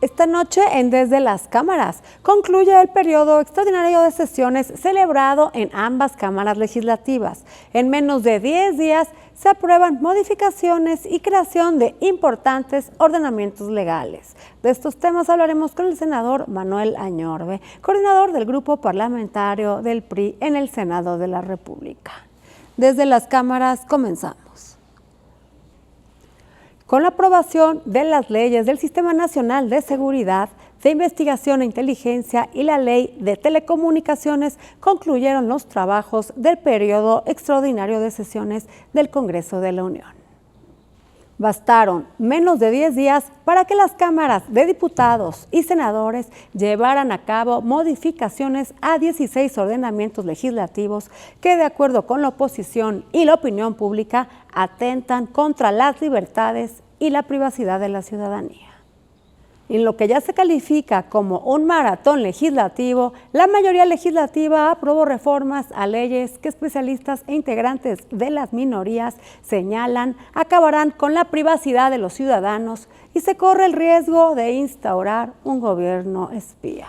Esta noche en Desde las Cámaras concluye el periodo extraordinario de sesiones celebrado en ambas cámaras legislativas. En menos de 10 días se aprueban modificaciones y creación de importantes ordenamientos legales. De estos temas hablaremos con el senador Manuel Añorbe, coordinador del grupo parlamentario del PRI en el Senado de la República. Desde las cámaras comenzamos. Con la aprobación de las leyes del Sistema Nacional de Seguridad, de Investigación e Inteligencia y la Ley de Telecomunicaciones, concluyeron los trabajos del periodo extraordinario de sesiones del Congreso de la Unión. Bastaron menos de 10 días para que las cámaras de diputados y senadores llevaran a cabo modificaciones a 16 ordenamientos legislativos que, de acuerdo con la oposición y la opinión pública, atentan contra las libertades y la privacidad de la ciudadanía. En lo que ya se califica como un maratón legislativo, la mayoría legislativa aprobó reformas a leyes que especialistas e integrantes de las minorías señalan acabarán con la privacidad de los ciudadanos y se corre el riesgo de instaurar un gobierno espía.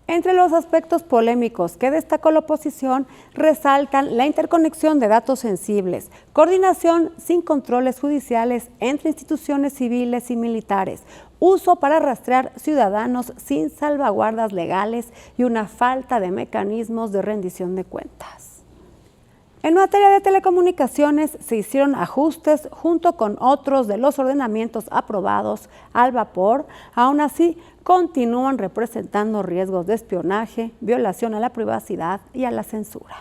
Entre los aspectos polémicos que destacó la oposición, resaltan la interconexión de datos sensibles, coordinación sin controles judiciales entre instituciones civiles y militares, uso para rastrear ciudadanos sin salvaguardas legales y una falta de mecanismos de rendición de cuentas. En materia de telecomunicaciones se hicieron ajustes junto con otros de los ordenamientos aprobados al vapor. Aún así, continúan representando riesgos de espionaje, violación a la privacidad y a la censura.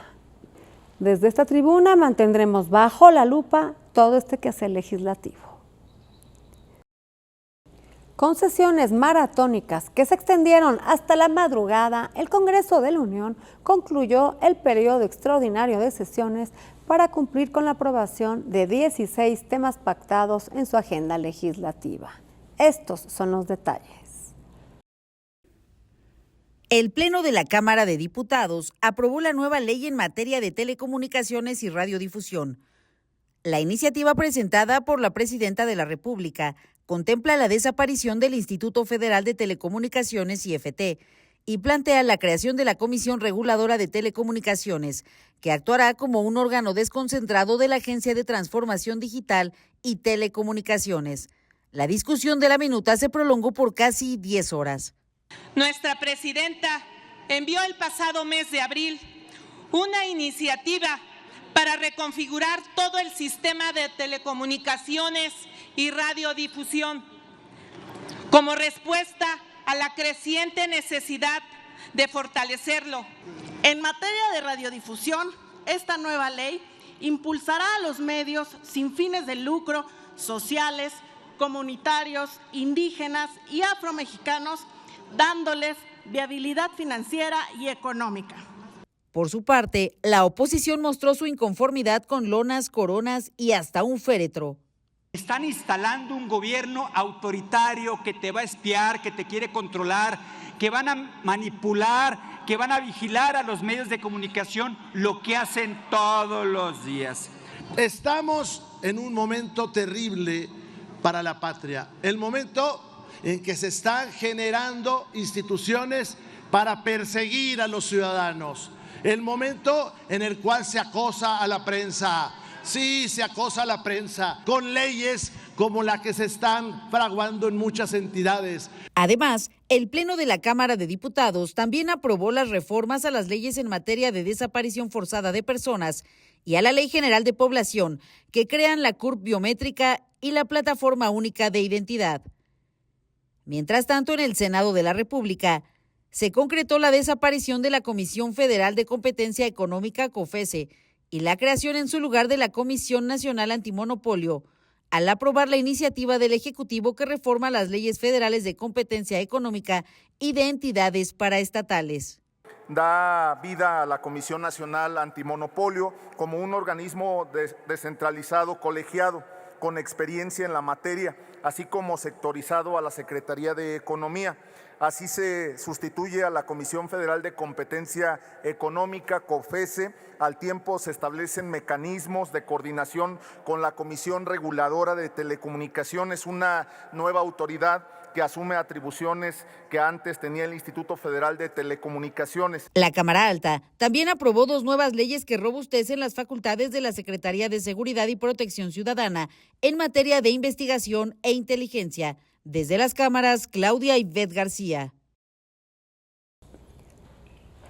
Desde esta tribuna mantendremos bajo la lupa todo este quehacer legislativo. Con sesiones maratónicas que se extendieron hasta la madrugada, el Congreso de la Unión concluyó el periodo extraordinario de sesiones para cumplir con la aprobación de 16 temas pactados en su agenda legislativa. Estos son los detalles. El Pleno de la Cámara de Diputados aprobó la nueva ley en materia de telecomunicaciones y radiodifusión. La iniciativa presentada por la Presidenta de la República contempla la desaparición del Instituto Federal de Telecomunicaciones IFT y plantea la creación de la Comisión Reguladora de Telecomunicaciones, que actuará como un órgano desconcentrado de la Agencia de Transformación Digital y Telecomunicaciones. La discusión de la minuta se prolongó por casi 10 horas. Nuestra presidenta envió el pasado mes de abril una iniciativa para reconfigurar todo el sistema de telecomunicaciones y radiodifusión como respuesta a la creciente necesidad de fortalecerlo. En materia de radiodifusión, esta nueva ley impulsará a los medios sin fines de lucro, sociales, comunitarios, indígenas y afromexicanos, dándoles viabilidad financiera y económica. Por su parte, la oposición mostró su inconformidad con lonas, coronas y hasta un féretro. Están instalando un gobierno autoritario que te va a espiar, que te quiere controlar, que van a manipular, que van a vigilar a los medios de comunicación, lo que hacen todos los días. Estamos en un momento terrible para la patria, el momento en que se están generando instituciones para perseguir a los ciudadanos, el momento en el cual se acosa a la prensa. Sí, se acosa a la prensa con leyes como la que se están fraguando en muchas entidades. Además, el Pleno de la Cámara de Diputados también aprobó las reformas a las leyes en materia de desaparición forzada de personas y a la Ley General de Población, que crean la CURP biométrica y la Plataforma Única de Identidad. Mientras tanto, en el Senado de la República, se concretó la desaparición de la Comisión Federal de Competencia Económica, COFESE, y la creación en su lugar de la Comisión Nacional Antimonopolio, al aprobar la iniciativa del Ejecutivo que reforma las leyes federales de competencia económica y de entidades paraestatales. Da vida a la Comisión Nacional Antimonopolio como un organismo descentralizado, colegiado, con experiencia en la materia, así como sectorizado a la Secretaría de Economía. Así se sustituye a la Comisión Federal de Competencia Económica, COFESE. Al tiempo se establecen mecanismos de coordinación con la Comisión Reguladora de Telecomunicaciones, una nueva autoridad que asume atribuciones que antes tenía el Instituto Federal de Telecomunicaciones. La Cámara Alta también aprobó 2 nuevas leyes que robustecen las facultades de la Secretaría de Seguridad y Protección Ciudadana en materia de investigación e inteligencia. Desde las cámaras, Claudia Ivette García.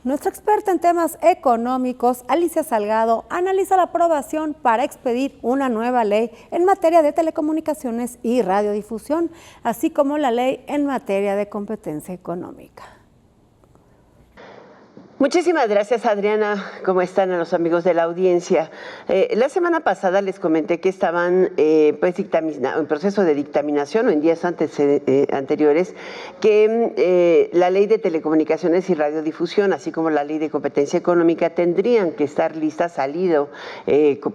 Nuestra experta en temas económicos, Alicia Salgado, analiza la aprobación para expedir una nueva ley en materia de telecomunicaciones y radiodifusión, así como la ley en materia de competencia económica. Muchísimas gracias, Adriana. ¿Cómo están a los amigos de la audiencia? La semana pasada les comenté que estaban en proceso de dictaminación, o en días anteriores, que la ley de telecomunicaciones y radiodifusión, así como la ley de competencia económica, tendrían que estar listas, salido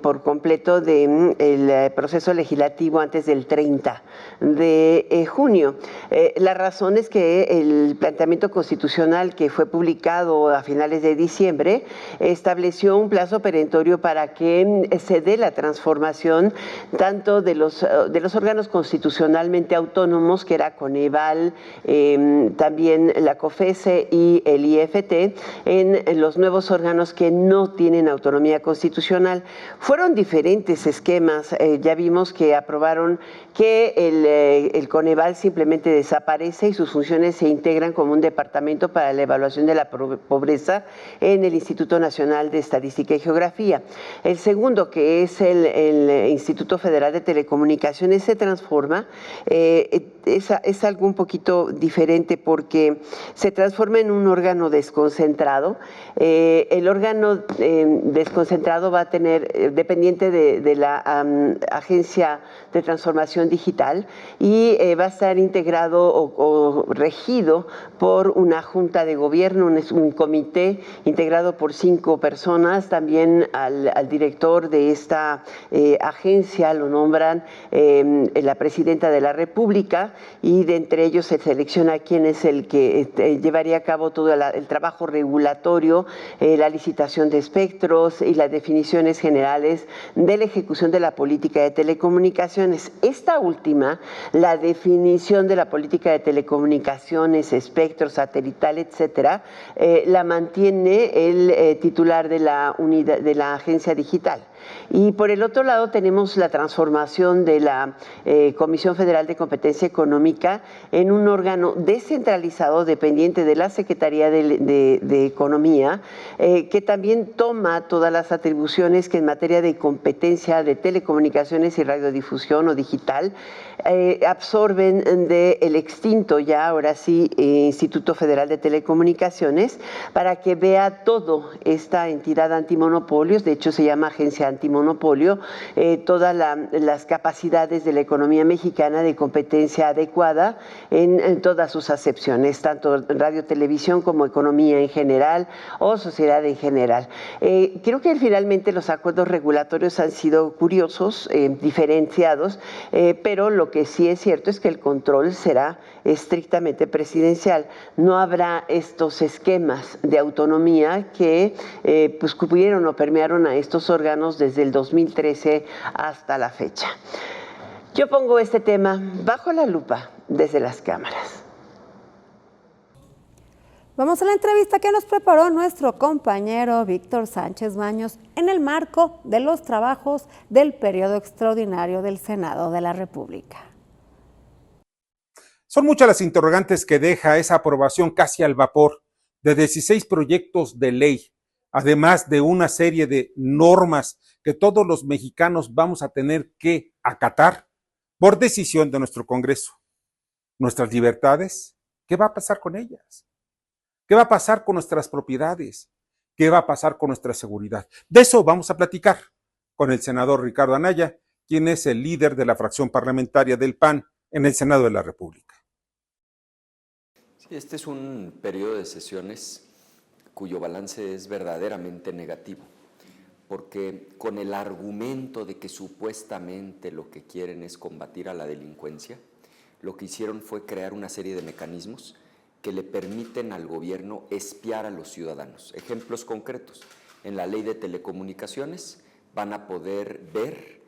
por completo del proceso legislativo antes del 30 de junio. La razón es que el planteamiento constitucional que fue publicado a finales de diciembre, estableció un plazo perentorio para que se dé la transformación tanto de los órganos constitucionalmente autónomos, que era Coneval, también la COFESE y el IFT, en los nuevos órganos que no tienen autonomía constitucional. Fueron diferentes esquemas, ya vimos que aprobaron que el Coneval simplemente desaparece y sus funciones se integran como un departamento para la evaluación de la pobreza en el Instituto Nacional de Estadística y Geografía. El segundo, que es el Instituto Federal de Telecomunicaciones, se transforma. Es algo un poquito diferente porque se transforma en un órgano desconcentrado. El órgano desconcentrado va a tener, dependiente de la Agencia de Transformación Digital, y va a estar integrado o regido por una junta de gobierno, un comité integrado por 5 personas. También al director de esta agencia lo nombran la presidenta de la República, y de entre ellos se selecciona quién es el que llevaría a cabo todo el trabajo regulatorio, la licitación de espectros y las definiciones generales de la ejecución de la política de telecomunicaciones. Esta última, la definición de la política de telecomunicaciones, espectros, satelital, etcétera, la mantiene el titular de la unidad de la agencia digital. Y por el otro lado tenemos la transformación de la Comisión Federal de Competencia Económica en un órgano descentralizado dependiente de la Secretaría de Economía, que también toma todas las atribuciones que en materia de competencia de telecomunicaciones y radiodifusión o digital absorben del extinto ya ahora sí Instituto Federal de Telecomunicaciones, para que vea todo esta entidad antimonopolios. De hecho se llama Agencia Antimonopolio, todas las capacidades de la economía mexicana de competencia adecuada en todas sus acepciones, tanto radio, televisión como economía en general o sociedad en general. Creo que finalmente los acuerdos regulatorios han sido curiosos, diferenciados, pero lo que sí es cierto es que el control será estrictamente presidencial. No habrá estos esquemas de autonomía que pues cubrieron o permearon a estos órganos desde el 2013 hasta la fecha. Yo pongo este tema bajo la lupa desde las cámaras. Vamos a la entrevista que nos preparó nuestro compañero Víctor Sánchez Baños en el marco de los trabajos del periodo extraordinario del Senado de la República. Son muchas las interrogantes que deja esa aprobación casi al vapor de 16 proyectos de ley, además de una serie de normas que todos los mexicanos vamos a tener que acatar por decisión de nuestro Congreso. Nuestras libertades, ¿qué va a pasar con ellas? ¿Qué va a pasar con nuestras propiedades? ¿Qué va a pasar con nuestra seguridad? De eso vamos a platicar con el senador Ricardo Anaya, quien es el líder de la fracción parlamentaria del PAN en el Senado de la República. Sí, este es un periodo de sesiones cuyo balance es verdaderamente negativo, porque con el argumento de que supuestamente lo que quieren es combatir a la delincuencia, lo que hicieron fue crear una serie de mecanismos que le permiten al gobierno espiar a los ciudadanos. Ejemplos concretos: en la ley de telecomunicaciones van a poder ver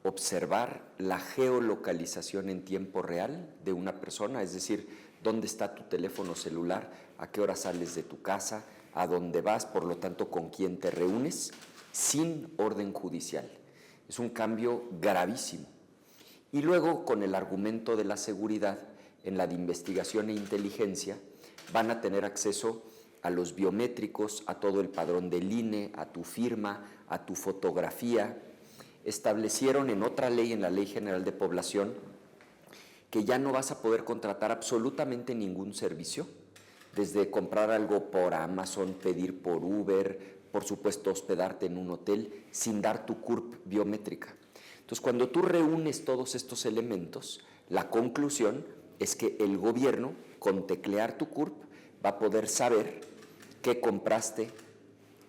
observar la geolocalización en tiempo real de una persona, es decir, dónde está tu teléfono celular, a qué hora sales de tu casa, a dónde vas, por lo tanto, con quién te reúnes, sin orden judicial. Es un cambio gravísimo. Y luego, con el argumento de la seguridad, en la de investigación e inteligencia, van a tener acceso a los biométricos, a todo el padrón del INE, a tu firma, a tu fotografía. Establecieron en otra ley, en la Ley General de Población, que ya no vas a poder contratar absolutamente ningún servicio, desde comprar algo por Amazon, pedir por Uber, por supuesto hospedarte en un hotel, sin dar tu CURP biométrica. Entonces, cuando tú reúnes todos estos elementos, la conclusión es que el gobierno, con teclear tu CURP, va a poder saber qué compraste,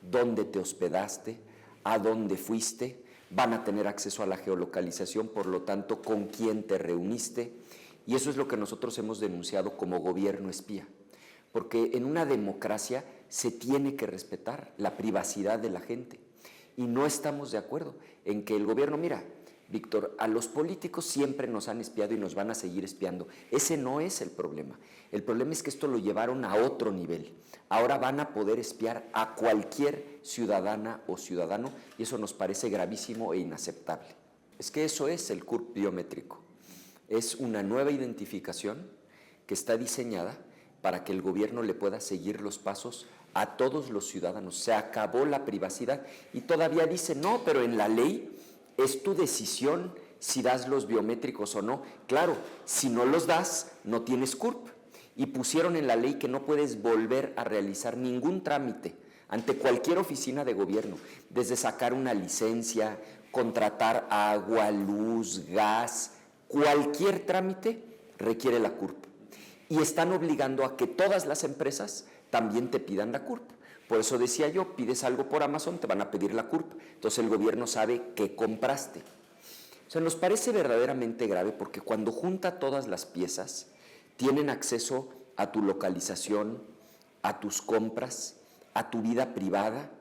dónde te hospedaste, a dónde fuiste, van a tener acceso a la geolocalización, por lo tanto, con quién te reuniste, y eso es lo que nosotros hemos denunciado como gobierno espía, porque en una democracia se tiene que respetar la privacidad de la gente, y no estamos de acuerdo en que el gobierno, mira, Víctor, a los políticos siempre nos han espiado y nos van a seguir espiando. Ese no es el problema. El problema es que esto lo llevaron a otro nivel. Ahora van a poder espiar a cualquier ciudadana o ciudadano y eso nos parece gravísimo e inaceptable. Es que eso es el CURP biométrico. Es una nueva identificación que está diseñada para que el gobierno le pueda seguir los pasos a todos los ciudadanos. Se acabó la privacidad y todavía dice, no, pero en la ley es tu decisión si das los biométricos o no. Claro, si no los das, no tienes CURP. Y pusieron en la ley que no puedes volver a realizar ningún trámite ante cualquier oficina de gobierno, desde sacar una licencia, contratar agua, luz, gas, cualquier trámite requiere la CURP. Y están obligando a que todas las empresas también te pidan la CURP. Por eso decía yo, pides algo por Amazon, te van a pedir la CURP. Entonces el gobierno sabe qué compraste. O sea, nos parece verdaderamente grave porque cuando junta todas las piezas, tienen acceso a tu localización, a tus compras, a tu vida privada,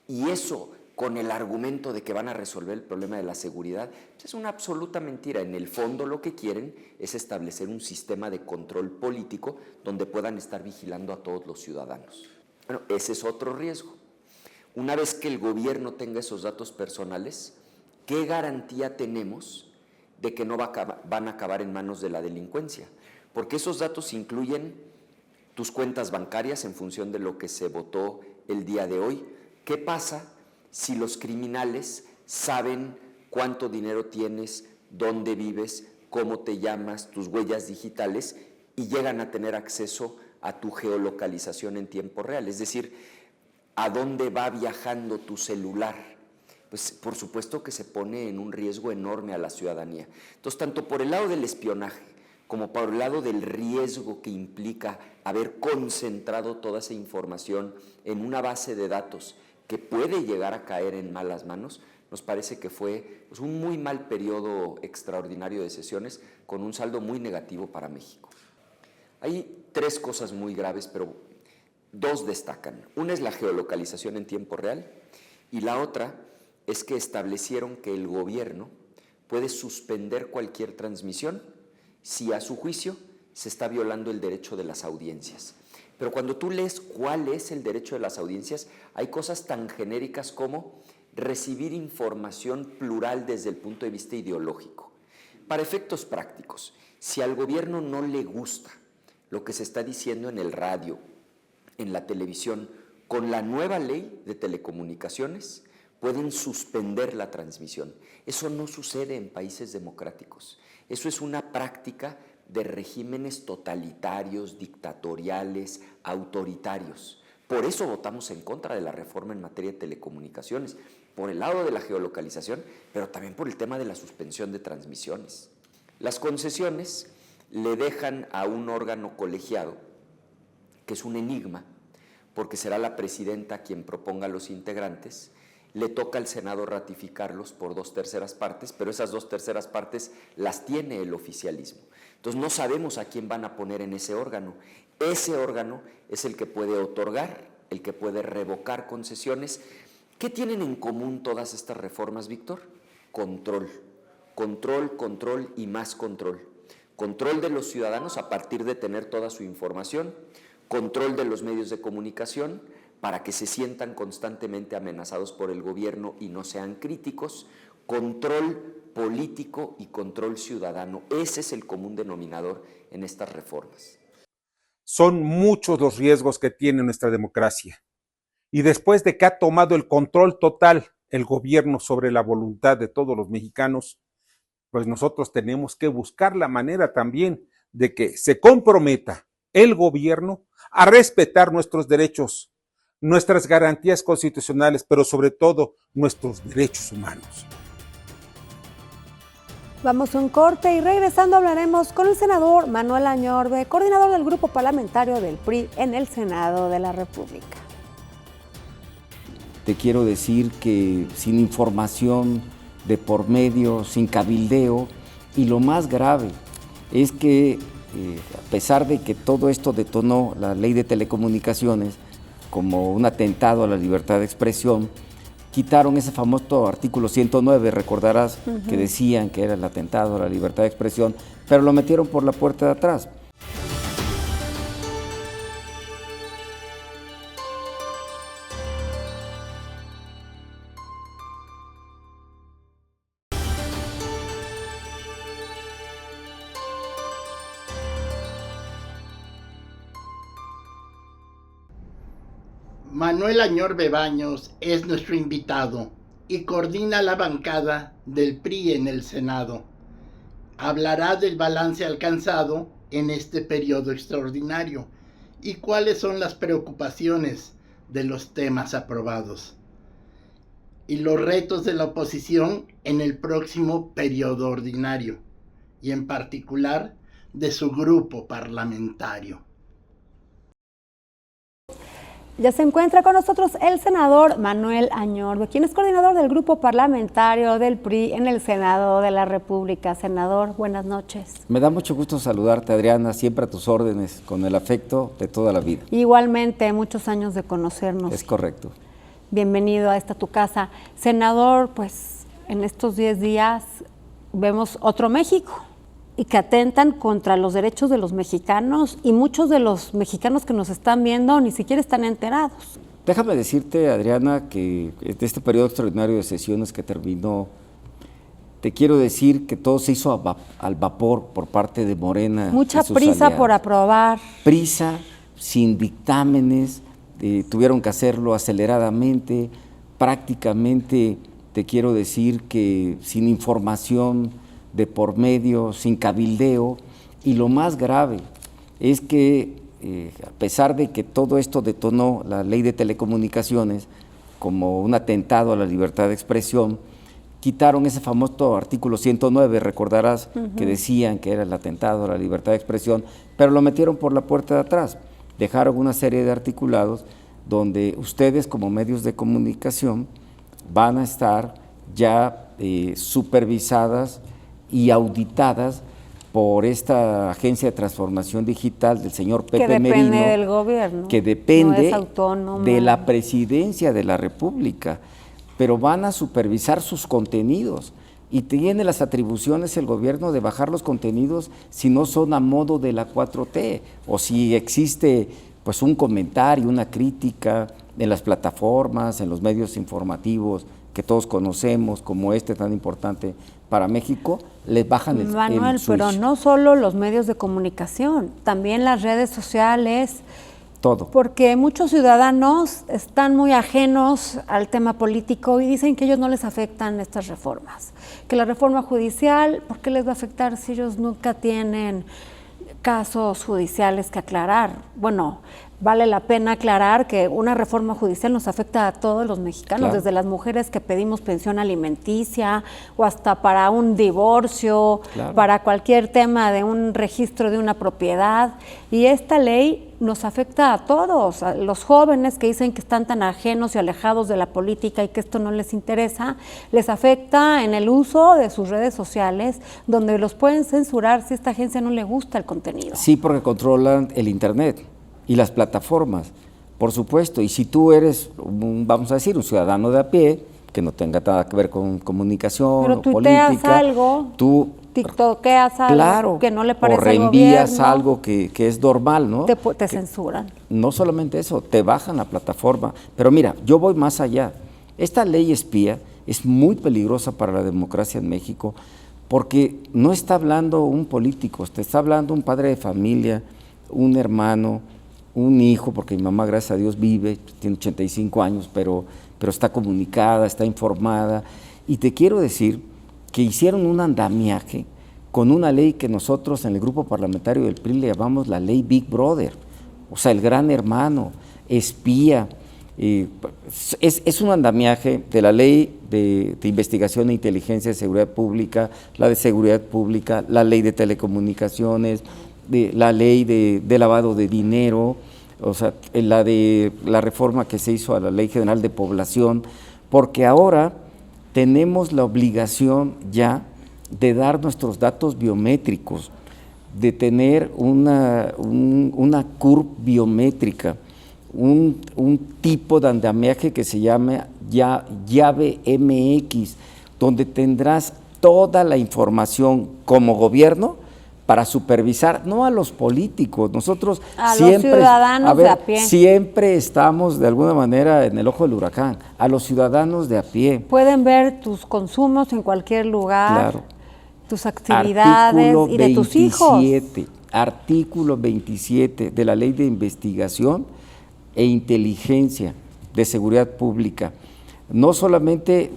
y eso con el argumento de que van a resolver el problema de la seguridad, pues es una absoluta mentira. En el fondo lo que quieren es establecer un sistema de control político donde puedan estar vigilando a todos los ciudadanos. Bueno, ese es otro riesgo. Una vez que el gobierno tenga esos datos personales, ¿qué garantía tenemos de que no van a acabar en manos de la delincuencia? Porque esos datos incluyen tus cuentas bancarias en función de lo que se votó el día de hoy. ¿Qué pasa si los criminales saben cuánto dinero tienes, dónde vives, cómo te llamas, tus huellas digitales y llegan a tener acceso a tu geolocalización en tiempo real? Es decir, ¿a dónde va viajando tu celular? Pues por supuesto que se pone en un riesgo enorme a la ciudadanía. Entonces, tanto por el lado del espionaje como por el lado del riesgo que implica haber concentrado toda esa información en una base de datos que puede llegar a caer en malas manos, nos parece que fue pues, un muy mal periodo extraordinario de sesiones con un saldo muy negativo para México. Hay tres cosas muy graves, pero dos destacan. Una es la geolocalización en tiempo real y la otra es que establecieron que el gobierno puede suspender cualquier transmisión si a su juicio se está violando el derecho de las audiencias. Pero cuando tú lees cuál es el derecho de las audiencias, hay cosas tan genéricas como recibir información plural desde el punto de vista ideológico. Para efectos prácticos, si al gobierno no le gusta lo que se está diciendo en el radio, en la televisión, con la nueva ley de telecomunicaciones, pueden suspender la transmisión. Eso no sucede en países democráticos. Eso es una práctica de regímenes totalitarios, dictatoriales, autoritarios. Por eso votamos en contra de la reforma en materia de telecomunicaciones, por el lado de la geolocalización, pero también por el tema de la suspensión de transmisiones. Las concesiones le dejan a un órgano colegiado, que es un enigma, porque será la presidenta quien proponga a los integrantes, le toca al Senado ratificarlos por 2/3 partes, pero esas 2/3 partes las tiene el oficialismo. Entonces no sabemos a quién van a poner en ese órgano. Ese órgano es el que puede otorgar, el que puede revocar concesiones. ¿Qué tienen en común todas estas reformas, Víctor? Control. control, control y más control. Control de los ciudadanos a partir de tener toda su información, control de los medios de comunicación para que se sientan constantemente amenazados por el gobierno y no sean críticos, control político y control ciudadano. Ese es el común denominador en estas reformas. Son muchos los riesgos que tiene nuestra democracia. Y después de que ha tomado el control total el gobierno sobre la voluntad de todos los mexicanos, pues nosotros tenemos que buscar la manera también de que se comprometa el gobierno a respetar nuestros derechos, nuestras garantías constitucionales, pero sobre todo nuestros derechos humanos. Vamos a un corte y regresando hablaremos con el senador Manuel Añorbe, coordinador del grupo parlamentario del PRI en el Senado de la República. Te quiero decir que sin información de por medio, sin cabildeo, y lo más grave es que a pesar de que todo esto detonó la ley de telecomunicaciones como un atentado a la libertad de expresión, quitaron ese famoso artículo 109, recordarás que decían que era el atentado a la libertad de expresión, pero lo metieron por la puerta de atrás. Manuel Añorbe Baños es nuestro invitado y coordina la bancada del PRI en el Senado. Hablará del balance alcanzado en este periodo extraordinario y cuáles son las preocupaciones de los temas aprobados y los retos de la oposición en el próximo periodo ordinario y en particular de su grupo parlamentario. Ya se encuentra con nosotros el senador Manuel Añorbe, quien es coordinador del grupo parlamentario del PRI en el Senado de la República. Senador, buenas noches. Me da mucho gusto saludarte, Adriana, siempre a tus órdenes, con el afecto de toda la vida. Igualmente, muchos años de conocernos. Es correcto. Bienvenido a esta tu casa. Senador, pues en estos 10 días vemos otro México y que atentan contra los derechos de los mexicanos y muchos de los mexicanos que nos están viendo ni siquiera están enterados. Déjame decirte, Adriana, que de este periodo extraordinario de sesiones que terminó, te quiero decir que todo se hizo al vapor por parte de Morena. Mucha prisa aliados. Por aprobar. Prisa, sin dictámenes, tuvieron que hacerlo aceleradamente, prácticamente te quiero decir que sin información de por medio, sin cabildeo, y lo más grave es que a pesar de que todo esto detonó la ley de telecomunicaciones como un atentado a la libertad de expresión, quitaron ese famoso artículo 109, recordarás que decían que era el atentado a la libertad de expresión, pero lo metieron por la puerta de atrás, dejaron una serie de articulados donde ustedes como medios de comunicación van a estar ya supervisadas y auditadas por esta Agencia de Transformación Digital del señor Pepe Merino. Que depende del gobierno. Que depende no es autónoma. De la Presidencia de la República, pero van a supervisar sus contenidos y tiene las atribuciones el gobierno de bajar los contenidos si no son a modo de la 4T o si existe pues un comentario, una crítica en las plataformas, en los medios informativos que todos conocemos como este tan importante para México, les bajan el Manuel, pero no solo los medios de comunicación, también las redes sociales. Todo. Porque muchos ciudadanos están muy ajenos al tema político y dicen que a ellos no les afectan estas reformas. Que la reforma judicial, ¿por qué les va a afectar si ellos nunca tienen casos judiciales que aclarar? Bueno, vale la pena aclarar que una reforma judicial nos afecta a todos los mexicanos, claro. Desde las mujeres que pedimos pensión alimenticia o hasta para un divorcio, claro. Para cualquier tema de un registro de una propiedad. Y esta ley nos afecta a todos, a los jóvenes que dicen que están tan ajenos y alejados de la política y que esto no les interesa, les afecta en el uso de sus redes sociales, donde los pueden censurar si a esta agencia no le gusta el contenido. Sí, porque controlan el internet y las plataformas, por supuesto, y si tú eres, vamos a decir, un ciudadano de a pie, que no tenga nada que ver con comunicación pero o tuiteas política. algo, Tú tiktokeas algo, claro, que no le o parece reenvías al gobierno, algo que es normal, ¿no? te censuran. No solamente eso, te bajan la plataforma. Pero mira, yo voy más allá. Esta ley espía es muy peligrosa para la democracia en México porque no está hablando un político, te está hablando un padre de familia, un hermano, un hijo, porque mi mamá, gracias a Dios, vive, tiene 85 años, pero está comunicada, está informada. Y te quiero decir que hicieron un andamiaje con una ley que nosotros en el grupo parlamentario del PRI le llamamos la ley Big Brother, o sea, el gran hermano, espía. Es un andamiaje de la ley de investigación e inteligencia de seguridad pública, la de seguridad pública, la ley de telecomunicaciones, la ley de lavado de dinero, o sea, la reforma que se hizo a la Ley General de Población, porque ahora tenemos la obligación ya de dar nuestros datos biométricos, de tener una CURP biométrica, un tipo de andamiaje que se llama llave MX, donde tendrás toda la información como gobierno para supervisar, no a los políticos, nosotros siempre, los ciudadanos de a pie. Siempre estamos de alguna manera en el ojo del huracán, a los ciudadanos de a pie. Pueden ver tus consumos en cualquier lugar, claro. Tus actividades y de tus hijos. Artículo 27 de la Ley de Investigación e Inteligencia de Seguridad Pública. No solamente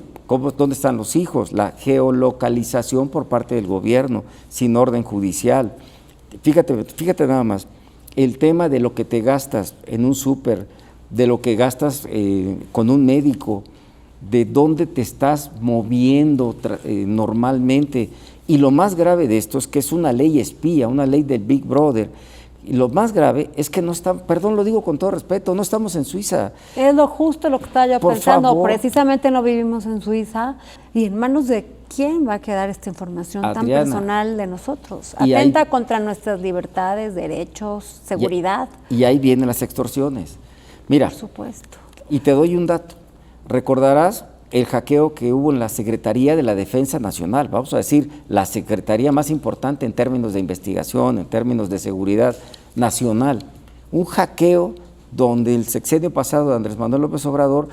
dónde están los hijos, la geolocalización por parte del gobierno, sin orden judicial. Fíjate nada más, el tema de lo que te gastas en un súper, de lo que gastas con un médico, de dónde te estás moviendo normalmente. Y lo más grave de esto es que es una ley espía, una ley del Big Brother. Y lo más grave es que no estamos, perdón, lo digo con todo respeto, no estamos en Suiza. Es lo justo lo que estaba yo Por pensando, favor. Precisamente no vivimos en Suiza. ¿Y en manos de quién va a quedar esta información Adriana, tan personal de nosotros? y Atenta contra nuestras libertades, derechos, seguridad. Y ahí vienen las extorsiones. Mira, por supuesto. Y te doy un dato. Recordarás el hackeo que hubo en la Secretaría de la Defensa Nacional, vamos a decir, la secretaría más importante en términos de investigación, en términos de seguridad nacional. Un hackeo donde el sexenio pasado de Andrés Manuel López Obrador,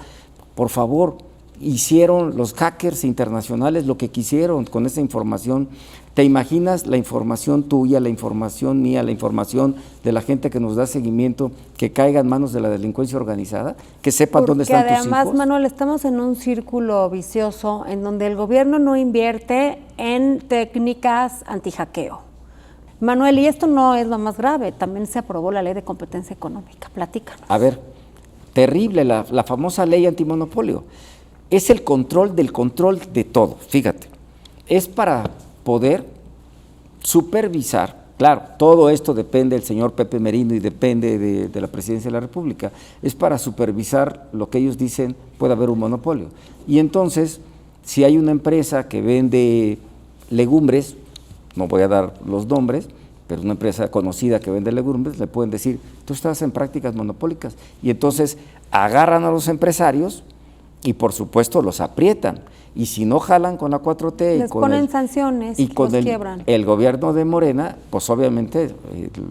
por favor, hicieron los hackers internacionales lo que quisieron con esa información. ¿Te imaginas la información tuya, la información mía, la información de la gente que nos da seguimiento, que caiga en manos de la delincuencia organizada? Que sepan dónde están tus hijos. Porque además, Manuel, estamos en un círculo vicioso en donde el gobierno no invierte en técnicas antihackeo. Manuel, y esto no es lo más grave, también se aprobó la ley de competencia económica. Platícanos. A ver, terrible la famosa ley antimonopolio. Es el control del control de todo, fíjate. Es para poder supervisar, claro, todo esto depende del señor Pepe Merino y depende de la Presidencia de la República, es para supervisar lo que ellos dicen puede haber un monopolio. Y entonces, si hay una empresa que vende legumbres, no voy a dar los nombres, pero una empresa conocida que vende legumbres, le pueden decir, tú estás en prácticas monopólicas. Y entonces agarran a los empresarios y por supuesto los aprietan. Y si no jalan con la 4T les ponen sanciones y con los quiebran. El gobierno de Morena, pues obviamente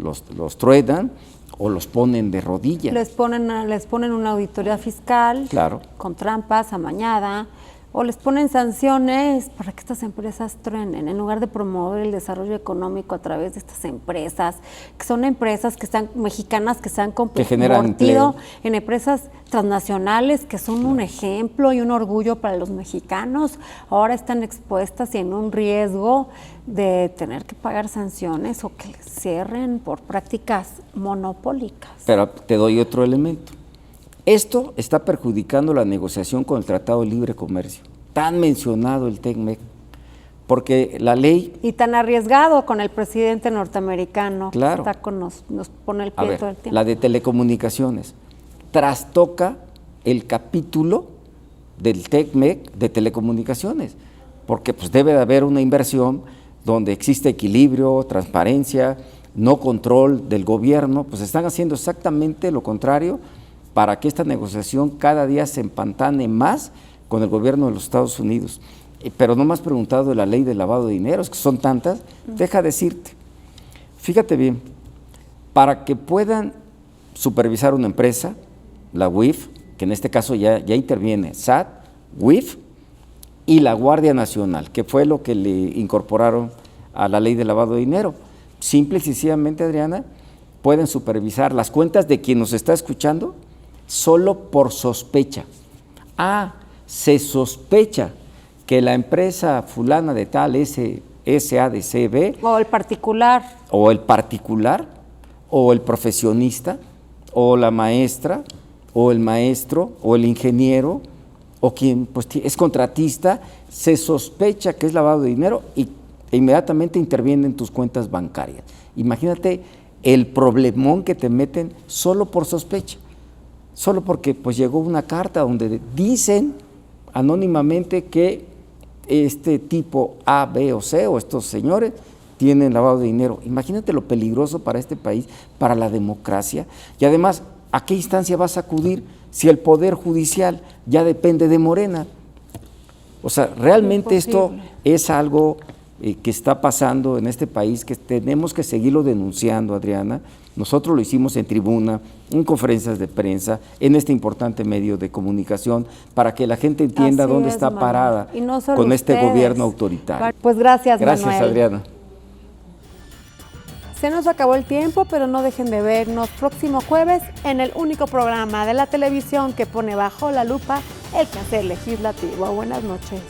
los truenan o los ponen de rodillas. Les ponen una auditoría fiscal, claro, con trampas, amañada, o les ponen sanciones para que estas empresas truenen, en lugar de promover el desarrollo económico a través de estas empresas, que son empresas que están mexicanas, que se han convertido en empresas transnacionales, que son un ejemplo y un orgullo para los mexicanos. Ahora están expuestas y en un riesgo de tener que pagar sanciones o que les cierren por prácticas monopólicas. Pero te doy otro elemento. Esto está perjudicando la negociación con el Tratado de Libre Comercio, tan mencionado el TECMEC, porque la ley... Y tan arriesgado con el presidente norteamericano, claro, que está nos pone el pie todo el tiempo. La de telecomunicaciones trastoca el capítulo del TECMEC de telecomunicaciones, porque pues debe de haber una inversión donde existe equilibrio, transparencia, no control del gobierno, pues están haciendo exactamente lo contrario para que esta negociación cada día se empantane más con el gobierno de los Estados Unidos, pero no me has preguntado de la ley de lavado de dinero, es que son tantas, deja decirte. Fíjate bien, para que puedan supervisar una empresa, la UIF, que en este caso ya interviene SAT, UIF y la Guardia Nacional, que fue lo que le incorporaron a la ley de lavado de dinero. Simple y sencillamente, Adriana, pueden supervisar las cuentas de quien nos está escuchando solo por sospecha. Se sospecha que la empresa fulana de tal, SADCB, o el particular, o el profesionista, o la maestra, o el maestro, o el ingeniero, o quien pues, es contratista, se sospecha que es lavado de dinero e inmediatamente interviene en tus cuentas bancarias. Imagínate el problemón que te meten solo por sospecha, solo porque pues llegó una carta donde dicen anónimamente que este tipo A, B o C o estos señores tienen lavado de dinero. Imagínate lo peligroso para este país, para la democracia, y además, ¿a qué instancia vas a acudir si el Poder Judicial ya depende de Morena? O sea, realmente esto es algo que está pasando en este país, que tenemos que seguirlo denunciando, Adriana. Nosotros lo hicimos en tribuna, en conferencias de prensa, en este importante medio de comunicación, para que la gente entienda dónde está parada con este gobierno autoritario. Pues gracias, Manuel. Gracias, Adriana. Se nos acabó el tiempo, pero no dejen de vernos próximo jueves en el único programa de la televisión que pone bajo la lupa el quehacer legislativo. Buenas noches.